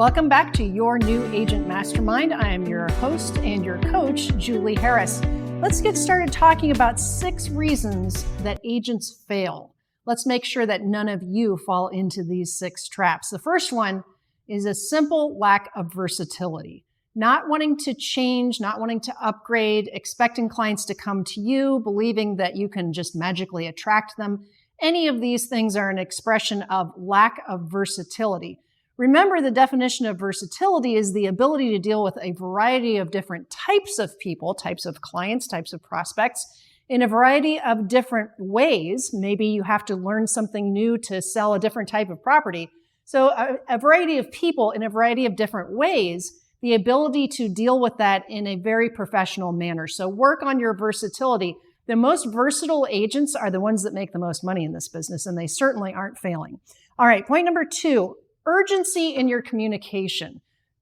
Welcome back to your new Agent Mastermind. I am your host and your coach, Julie Harris. Let's get started talking about 6 reasons that agents fail. Let's make sure that none of you fall into these 6 traps. The first one is a simple lack of versatility. Not wanting to change, not wanting to upgrade, expecting clients to come to you, believing that you can just magically attract them. Any of these things are an expression of lack of versatility. Remember, the definition of versatility is the ability to deal with a variety of different types of people, types of clients, types of prospects, in a variety of different ways. Maybe you have to learn something new to sell a different type of property. So a variety of people in a variety of different ways, the ability to deal with that in a very professional manner. So work on your versatility. The most versatile agents are the ones that make the most money in this business, and they certainly aren't failing. All right, point number 2, urgency in your communication.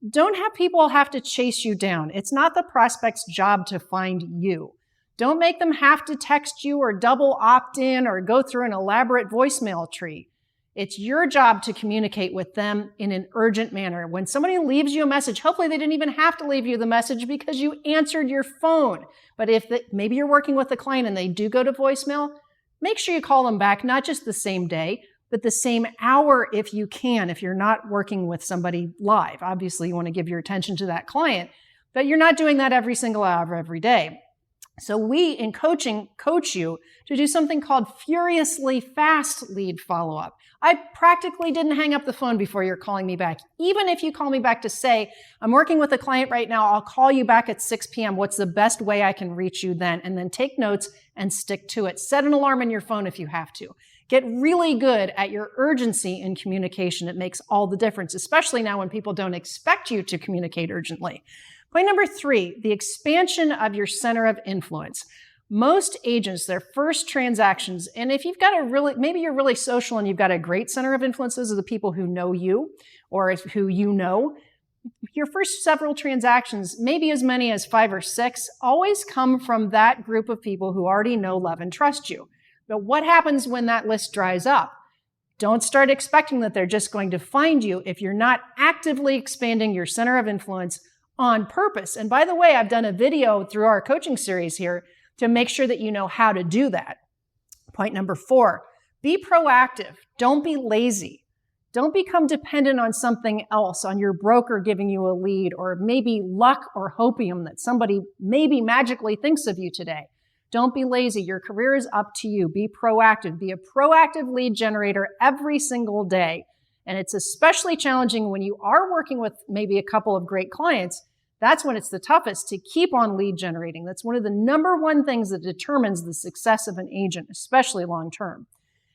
Don't have people have to chase you down. It's not the prospect's job to find you. Don't make them have to text you or double opt in or go through an elaborate voicemail tree. It's your job to communicate with them in an urgent manner. When somebody leaves you a message, hopefully they didn't even have to leave you the message because you answered your phone. But if maybe you're working with a client and they do go to voicemail, make sure you call them back, not just the same day, but the same hour if you can, if you're not working with somebody live. Obviously, you want to give your attention to that client, but you're not doing that every single hour every day. So we, in coaching, coach you to do something called furiously fast lead follow-up. I practically didn't hang up the phone before you're calling me back. Even if you call me back to say, I'm working with a client right now, I'll call you back at 6 p.m. What's the best way I can reach you then? And then take notes and stick to it. Set an alarm in your phone if you have to. Get really good at your urgency in communication. It makes all the difference, especially now when people don't expect you to communicate urgently. Point number 3, the expansion of your center of influence. Most agents, their first transactions, and if you've got maybe you're really social and you've got a great center of influence, those are the people who know you or who you know. Your first several transactions, maybe as many as 5 or 6, always come from that group of people who already know, love, and trust you. But what happens when that list dries up? Don't start expecting that they're just going to find you if you're not actively expanding your center of influence on purpose. And by the way, I've done a video through our coaching series here to make sure that you know how to do that. Point number 4, be proactive. Don't be lazy. Don't become dependent on something else, on your broker giving you a lead, or maybe luck or hopium that somebody maybe magically thinks of you today. Don't be lazy. Your career is up to you. Be proactive. Be a proactive lead generator every single day. And it's especially challenging when you are working with maybe a couple of great clients. That's when it's the toughest to keep on lead generating. That's one of the number 1 things that determines the success of an agent, especially long term.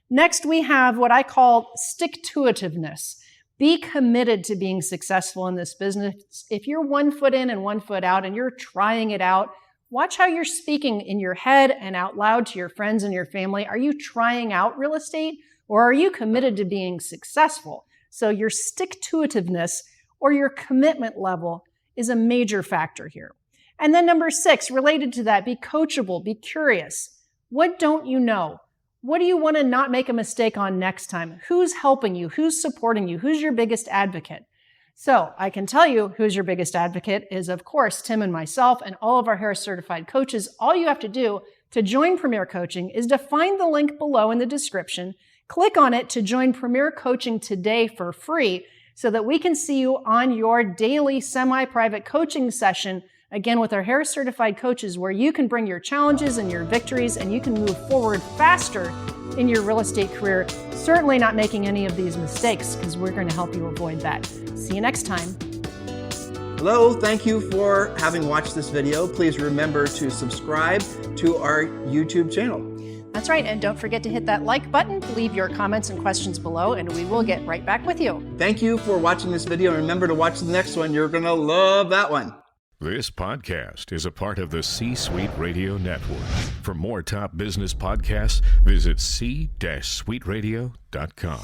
Next, we have what I call stick-to-itiveness. Be committed to being successful in this business. If you're 1 foot in and 1 foot out and you're trying it out, watch how you're speaking in your head and out loud to your friends and your family. Are you trying out real estate, or are you committed to being successful? So your stick-to-itiveness or your commitment level is a major factor here. And then number 6, related to that, be coachable, be curious. What don't you know? What do you want to not make a mistake on next time? Who's helping you? Who's supporting you? Who's your biggest advocate? So I can tell you who's your biggest advocate is, of course, Tim and myself and all of our Harris certified coaches. All you have to do to join Premier Coaching is to find the link below in the description, click on it to join Premier Coaching today for free, so that we can see you on your daily semi-private coaching session, again with our Harris certified coaches, where you can bring your challenges and your victories and you can move forward faster in your real estate career, certainly not making any of these mistakes, because we're going to help you avoid that. See you next time. Hello, thank you for having watched this video. Please remember to subscribe to our YouTube channel. That's right, and don't forget to hit that like button, leave your comments and questions below, and we will get right back with you. Thank you for watching this video, and remember to watch the next one. You're going to love that one. This podcast is a part of the C-Suite Radio Network. For more top business podcasts, visit c-suiteradio.com.